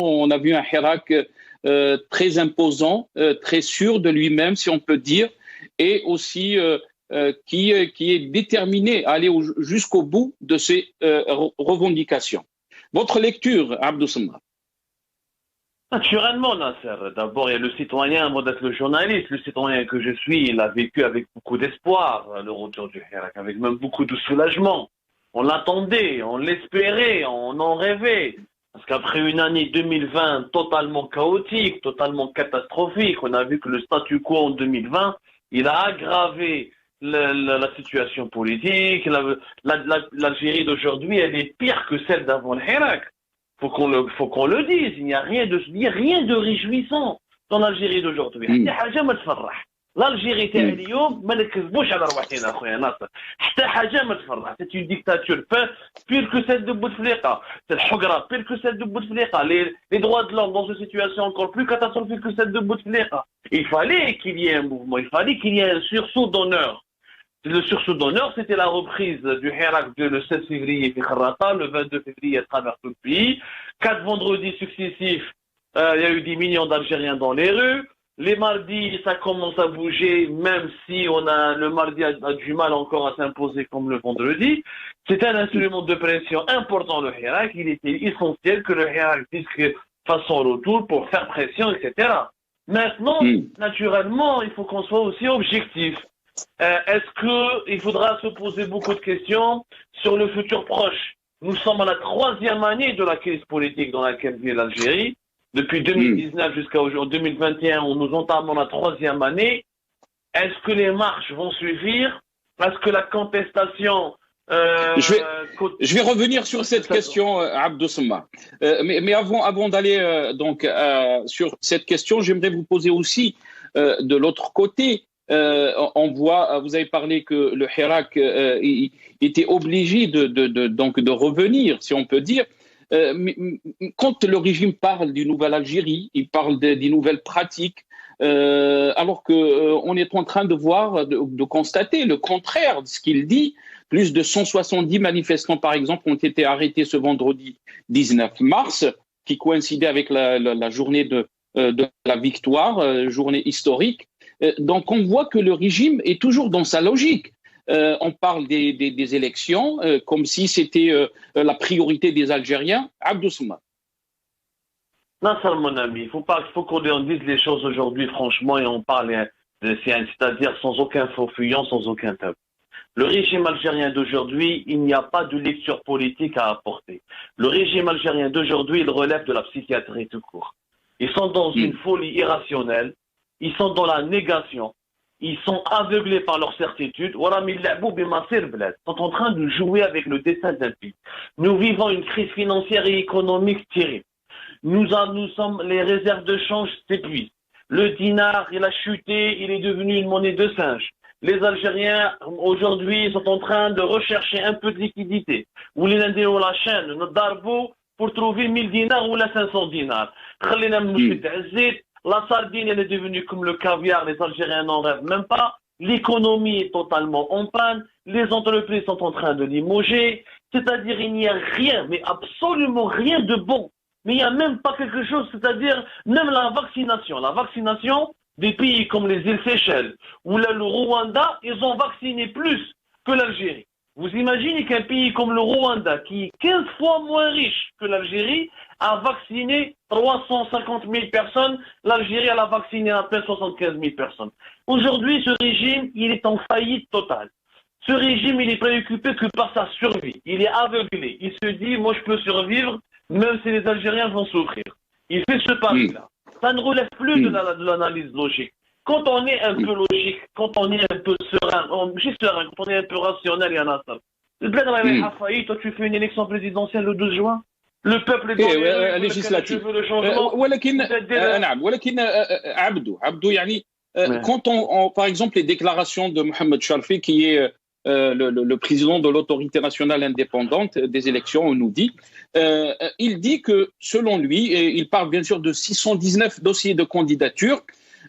On a vu un Hirak très imposant, très sûr de lui-même, si on peut dire, et aussi qui est déterminé à aller jusqu'au bout de ses revendications. Votre lecture, Abdou Samra? Naturellement, Nasser. D'abord, il y a le citoyen, moi d'être le journaliste, le citoyen que je suis, il a vécu avec beaucoup d'espoir le retour du Hirak, avec même beaucoup de soulagement. On l'attendait, on l'espérait, on en rêvait. Parce qu'après une année 2020 totalement chaotique, totalement catastrophique, on a vu que le statu quo en 2020, il a aggravé la situation politique. L'Algérie d'aujourd'hui, elle est pire que celle d'avant le Hirak. Faut qu'on le dise. Il n'y a rien de réjouissant dans l'Algérie d'aujourd'hui. L'Algérie تاع اليوم ما نكذبوش على رواحنا اخويا ناصر حتى حاجه ما تفرح. C'est une dictature pire que celle de Bouteflika. C'est le Hougra pire que celle de Bouteflika. Les droits de l'homme dans une situation encore plus catastrophique que celle de Bouteflika. Il fallait qu'il y ait un mouvement, il fallait qu'il y ait un sursaut d'honneur. Le sursaut d'honneur, c'était la reprise du Hirak le 16 février في Kharrata, le 22 février à travers tout le pays. 4 vendredis successifs, il y a eu 10 millions d'Algériens dans les rues. Les mardis, ça commence à bouger, même si le mardi a du mal encore à s'imposer comme le vendredi. C'est un instrument de pression important, le Hirak. Il était essentiel que le Hirak fasse son retour pour faire pression, etc. Maintenant, naturellement, il faut qu'on soit aussi objectif. Est-ce qu'il faudra se poser beaucoup de questions sur le futur proche? Nous sommes à la 3e année de la crise politique dans laquelle vit l'Algérie. Depuis 2019 jusqu'à aujourd'hui, 2021, nous entamons la 3e année. Est-ce que les marches vont suivre? Est-ce que la contestation... Je vais revenir sur cette question, Abdou Samra. Mais avant d'aller sur cette question, j'aimerais vous poser aussi de l'autre côté. Vous avez parlé que le Hirak était obligé de revenir, si on peut dire. Quand le régime parle d'une nouvelle Algérie, il parle des nouvelles pratiques, alors qu'on est en train de constater le contraire de ce qu'il dit. Plus de 170 manifestants, par exemple, ont été arrêtés ce vendredi 19 mars, qui coïncidait avec la journée de la victoire, journée historique. Donc on voit que le régime est toujours dans sa logique. On parle des élections comme si c'était la priorité des Algériens. Abdou Samra. Nasser, mon ami, il faut qu'on dise les choses aujourd'hui, franchement, et on parle, c'est-à-dire sans aucun faux fuyant, sans aucun tabou. Le régime algérien d'aujourd'hui, il n'y a pas de lecture politique à apporter. Le régime algérien d'aujourd'hui, il relève de la psychiatrie tout court. Ils sont dans une folie irrationnelle, ils sont dans la négation. Ils sont aveuglés par leur certitude. Ils sont en train de jouer avec le destin d'un pays. Nous vivons une crise financière et économique terrible. Les réserves de change s'épuisent. Le dinar, il a chuté, il est devenu une monnaie de singe. Les Algériens, aujourd'hui, sont en train de rechercher un peu de liquidité. Ou les Indés ou la chaîne, notre darbo, pour trouver 1000 dinars ou la 500 dinars. La sardine, elle est devenue comme le caviar, les Algériens n'en rêvent même pas. L'économie est totalement en panne. Les entreprises sont en train de limoger. C'est-à-dire, il n'y a rien, mais absolument rien de bon. Mais il n'y a même pas quelque chose, c'est-à-dire, même la vaccination. La vaccination des pays comme les îles Seychelles ou le Rwanda, ils ont vacciné plus que l'Algérie. Vous imaginez qu'un pays comme le Rwanda, qui est 15 fois moins riche que l'Algérie, a vacciné 350 000 personnes. L'Algérie, elle a vacciné à peine 75 000 personnes. Aujourd'hui, ce régime, il est en faillite totale. Ce régime, il est préoccupé que par sa survie. Il est aveuglé. Il se dit, moi, je peux survivre, même si les Algériens vont souffrir. Il fait ce pari-là. Ça ne relève plus de l'analyse logique. Quand on est un peu logique, quand on est un peu serein, quand on est un peu rationnel, il y en a ça. Toi, tu fais une élection présidentielle le 12 juin. Le peuple est législatif. Le changement. Quand par exemple, les déclarations de Mohamed Sharfi, qui est le président de l'autorité nationale indépendante des élections, on nous dit, il dit que, selon lui, il parle bien sûr de 619 dossiers de candidature,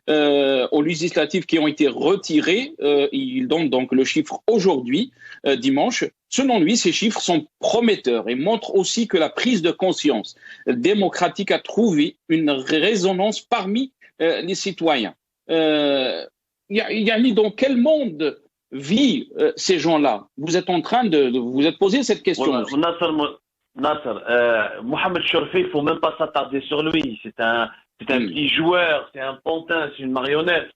aux législatives qui ont été retirées. Il donne donc le chiffre aujourd'hui, dimanche. Selon lui, ces chiffres sont prometteurs et montrent aussi que la prise de conscience démocratique a trouvé une résonance parmi les citoyens. Dans quel monde vivent ces gens-là? Vous êtes en train de vous êtes posé cette question. Nasser, Mohamed Chorfi, il ne faut même pas s'attarder sur lui. C'est un petit joueur, c'est un pantin, c'est une marionnette.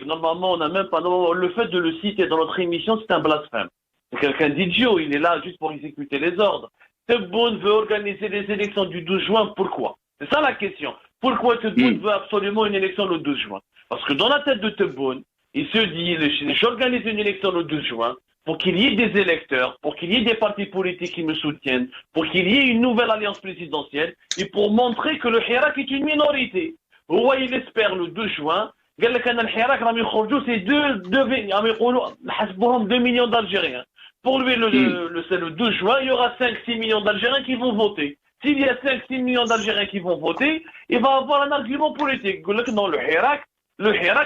Normalement, on n'a même pas. Le fait de le citer dans notre émission, c'est un blasphème. C'est quelqu'un d'idiot, il est là juste pour exécuter les ordres. Tebboune veut organiser les élections du 12 juin, pourquoi? C'est ça la question. Pourquoi Tebboune veut absolument une élection le 12 juin? Parce que dans la tête de Tebboune, il se dit, j'organise une élection le 12 juin pour qu'il y ait des électeurs, pour qu'il y ait des partis politiques qui me soutiennent, pour qu'il y ait une nouvelle alliance présidentielle et pour montrer que le Hirak est une minorité. Il espère le 2 juin, قال لك أن الحراك راهم يخرجوا c'est 2 millions d'Algériens. Pour lui, c'est le 2 juin, il y aura 5-6 millions d'Algériens qui vont voter. S'il y a 5-6 millions d'Algériens qui vont voter, il va avoir un argument politique. Il dit que non, le Hirak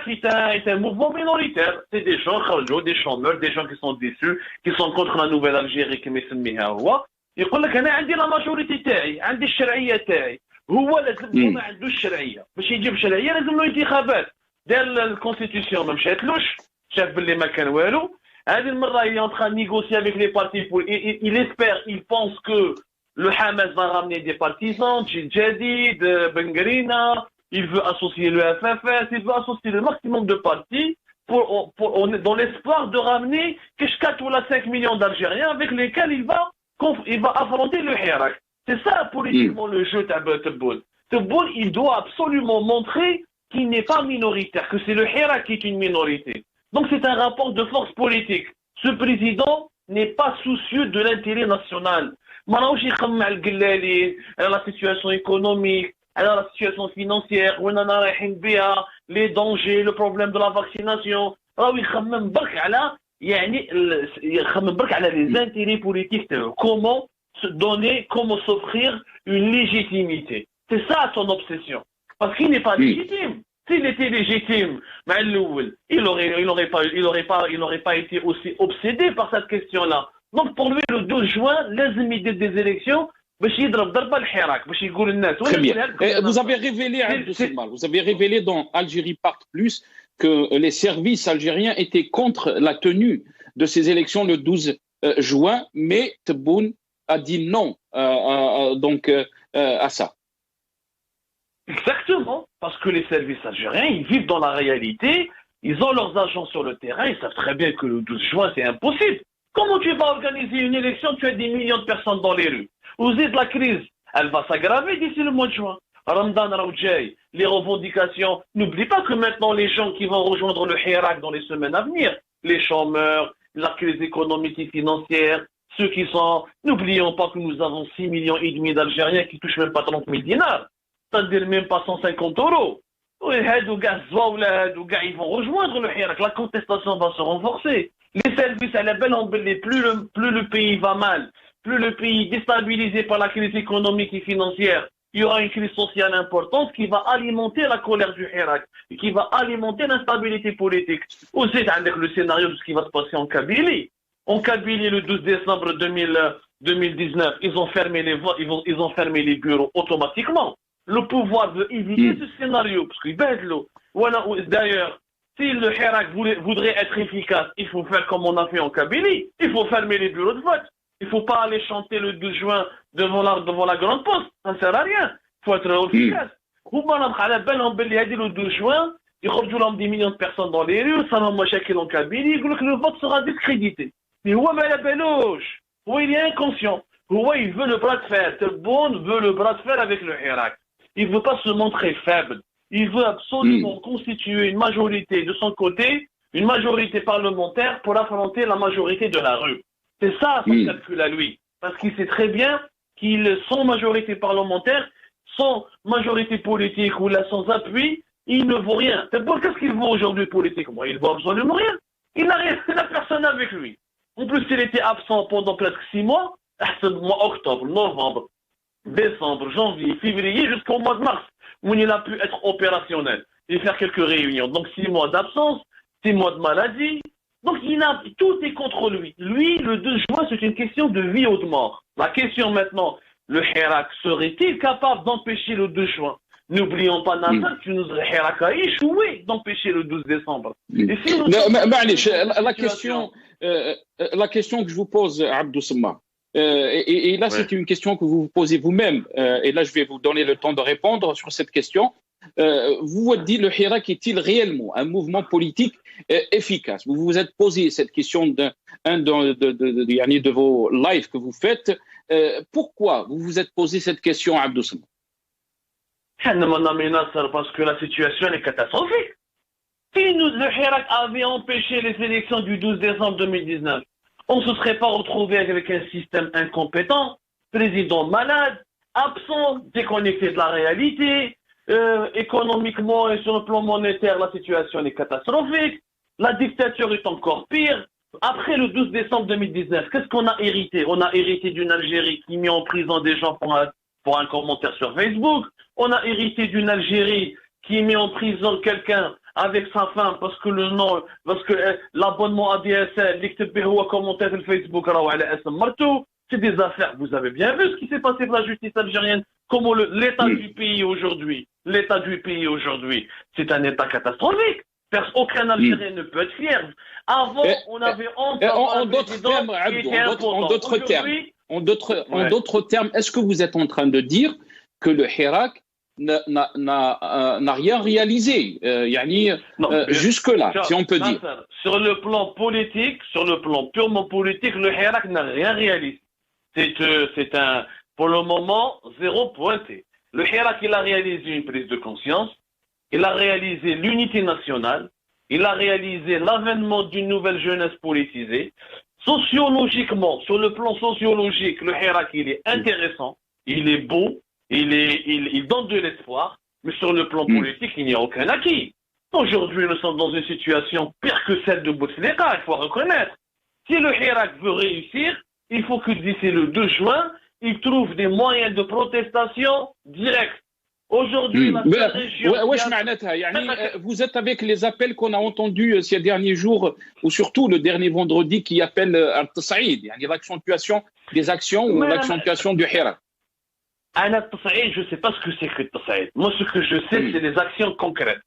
est un mouvement minoritaire. C'est des gens, des chômeurs, des gens qui sont déçus, qui sont contre la nouvelle Algérie qui مسميها هو. يقول لك أنا عندي لا ماجوريتي تاعي، عندي الشرعية تاعي. هو لازم ما عندوش الشرعية. باش يجيب شرعية لازم له انتخابات. دار الكونستيتيسيون ما مشاتلوش، شاف باللي ما كان والو. هذه المرة il est en train de négocier avec les partis pour il espère, il pense que le Hamas va ramener des partisans, Djadid, Bengrina, il veut associer le FFS, il veut associer le maximum de partis dans l'espoir de ramener que 4 ou 5 millions d'Algériens avec lesquels il va affronter le Hirak. C'est ça politiquement le jeu Tebboune. Tebboune, il doit absolument montrer qu'il n'est pas minoritaire, que c'est le Hirak qui est une minorité. Donc c'est un rapport de force politique. Ce président n'est pas soucieux de l'intérêt national. Maintenant, la situation économique, la situation financière, les dangers, le problème de la vaccination. Il يخمم برك على les intérêts politiques, comment se donner, comment s'offrir une légitimité. C'est ça son obsession. Parce qu'il n'est pas légitime. S'il était légitime, il n'aurait pas été aussi obsédé par cette question-là. Donc pour lui, le 12 juin, لازم يدير des élections باش يضرب ضربة الحراك باش يقول الناس. Très bien. Vous avez révélé dans Algérie Part Plus que les services algériens étaient contre la tenue de ces élections le 12 juin, mais Tebboune a dit non à ça. Exactement, parce que les services algériens, ils vivent dans la réalité, ils ont leurs agents sur le terrain, ils savent très bien que le 12 juin, c'est impossible. Comment tu vas organiser une élection, tu as des millions de personnes dans les rues? Vous êtes la crise, elle va s'aggraver d'ici le mois de juin. Ramadan Raoudjay, les revendications, n'oublie pas que maintenant les gens qui vont rejoindre le Hirak dans les semaines à venir, les chômeurs, la crise économique et financière, ceux qui sont... N'oublions pas que nous avons 6,5 millions d'Algériens qui touchent même pas 30 000 dinars. C'est-à-dire même pas 150 euros. Ils vont rejoindre le Hirak. La contestation va se renforcer. Les services à la belle embellée, plus le pays va mal, plus le pays est déstabilisé par la crise économique et financière, il y aura une crise sociale importante qui va alimenter la colère du Hirak et qui va alimenter l'instabilité politique. Aussi, avec le scénario de ce qui va se passer en Kabylie. En Kabylie, le 12 décembre 2019, ils ont fermé les votes, ils ont fermé les bureaux automatiquement. Le pouvoir veut éviter ce scénario, parce qu'il baisse l'eau. Voilà, d'ailleurs, si le Hirak voudrait être efficace, il faut faire comme on a fait en Kabylie. Il faut fermer les bureaux de vote. Il ne faut pas aller chanter le 12 juin devant la grande poste. Ça ne sert à rien. Il faut être efficace. Le 12 juin, il y aura des millions de personnes dans les rues, ça va machakil en Kabylie, le vote sera discrédité. Mais il est inconscient. Il veut le bras de fer. Tebboune veut le bras de fer avec le Hirak. Il ne veut pas se montrer faible. Il veut absolument constituer une majorité de son côté, une majorité parlementaire pour affronter la majorité de la rue. C'est ça son calcul à lui. Parce qu'il sait très bien qu'ils sont majorité parlementaire, sans majorité politique ou là sans appui, il ne vaut rien. Qu'est-ce qu'il vaut aujourd'hui politiquement? Il ne vaut absolument rien. Il n'a rien, il n'a personne avec lui. En plus, il était absent pendant presque 6 mois, mois octobre, novembre, décembre, janvier, février, jusqu'au mois de mars, où il a pu être opérationnel. et faire quelques réunions. Donc 6 mois d'absence, 6 mois de maladie. Donc tout est contre lui. Lui, le 2 juin, c'est une question de vie ou de mort. La question maintenant, le Hirak serait-il capable d'empêcher le 2 juin? N'oublions pas, Nasser, que le Hirak a échoué d'empêcher le 12 décembre. Et si la question que je vous pose, Abdou Samma, et là, c'est une question que vous vous posez vous-même, et là, je vais vous donner le temps de répondre sur cette question. Vous vous dites, le Hirak est-il réellement un mouvement politique efficace? Vous vous êtes posé cette question d'un de vos lives que vous faites. Pourquoi vous vous êtes posé cette question, Abdou Samma? Mon ami Nasser, parce que la situation est catastrophique. Si le Hirak avait empêché les élections du 12 décembre 2019, on ne se serait pas retrouvé avec un système incompétent, président malade, absent, déconnecté de la réalité. Économiquement et sur le plan monétaire, la situation est catastrophique. La dictature est encore pire. Après le 12 décembre 2019, qu'est-ce qu'on a hérité? On a hérité d'une Algérie qui met en prison des gens pour un commentaire sur Facebook. On a hérité d'une Algérie qui met en prison quelqu'un avec sa femme parce que l'abonnement ADSL, l'Iktebéhou a commenté sur Facebook, c'est des affaires. Vous avez bien vu ce qui s'est passé pour la justice algérienne, comment l'état du pays aujourd'hui. L'état du pays aujourd'hui, c'est un état catastrophique. Aucun Algérien ne peut être fier. Avant, on avait en d'autres termes, est-ce que vous êtes en train de dire que le Hirak n'a rien réalisé, jusque-là, si on peut dire? Sur le plan politique, sur le plan purement politique, le Hirak n'a rien réalisé. C'est pour le moment, zéro pointé. Le Hirak, il a réalisé une prise de conscience, il a réalisé l'unité nationale, il a réalisé l'avènement d'une nouvelle jeunesse politisée. Sociologiquement, sur le plan sociologique, le Hirak, il est intéressant, il est beau, il donne de l'espoir, mais sur le plan politique, il n'y a aucun acquis. Aujourd'hui, nous sommes dans une situation pire que celle de Bouteflika, il faut reconnaître. Si le Hirak veut réussir, il faut que d'ici le 2 juin, il trouve des moyens de protestation directs. Aujourd'hui, la seule région... vous êtes avec les appels qu'on a entendus ces derniers jours, ou surtout le dernier vendredi, qui appelle Al-Tassaïd, l'accentuation des actions ou l'accentuation du Hirak. Je ne sais pas ce que c'est que le Tassaïd. Moi, ce que je sais, c'est les actions concrètes.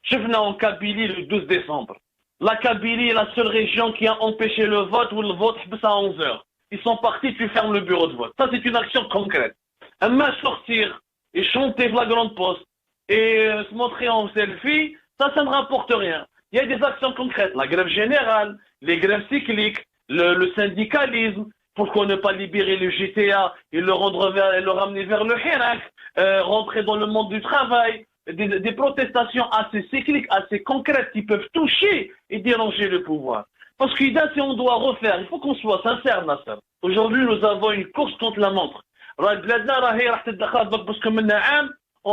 Je venais en Kabylie le 12 décembre. La Kabylie est la seule région qui a empêché le vote ou le vote à 11h. Ils sont partis, tu fermes le bureau de vote. Ça, c'est une action concrète. Un main sortir et chanter la grande poste et se montrer en selfie, ça ne rapporte rien. Il y a des actions concrètes. La grève générale, les grèves cycliques, le syndicalisme. Pourquoi ne pas libérer le GTA et le ramener vers le Hirak, rentrer dans le monde du travail, des protestations assez cycliques, assez concrètes qui peuvent toucher et déranger le pouvoir. Parce que si on doit refaire, il faut qu'on soit sincère, Nasser. Aujourd'hui, nous avons une course contre la montre. On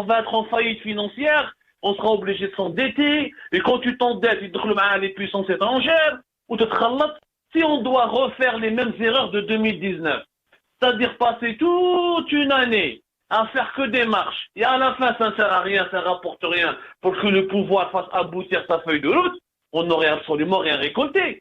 va être en faillite financière, on sera obligé de s'endetter, et quand tu t'endettes, il te les puissances étrangères, ou te trallat. Si on doit refaire les mêmes erreurs de 2019, c'est-à-dire passer toute une année à faire que des marches, et à la fin ça ne sert à rien, ça ne rapporte rien, pour que le pouvoir fasse aboutir sa feuille de route, on n'aurait absolument rien récolté.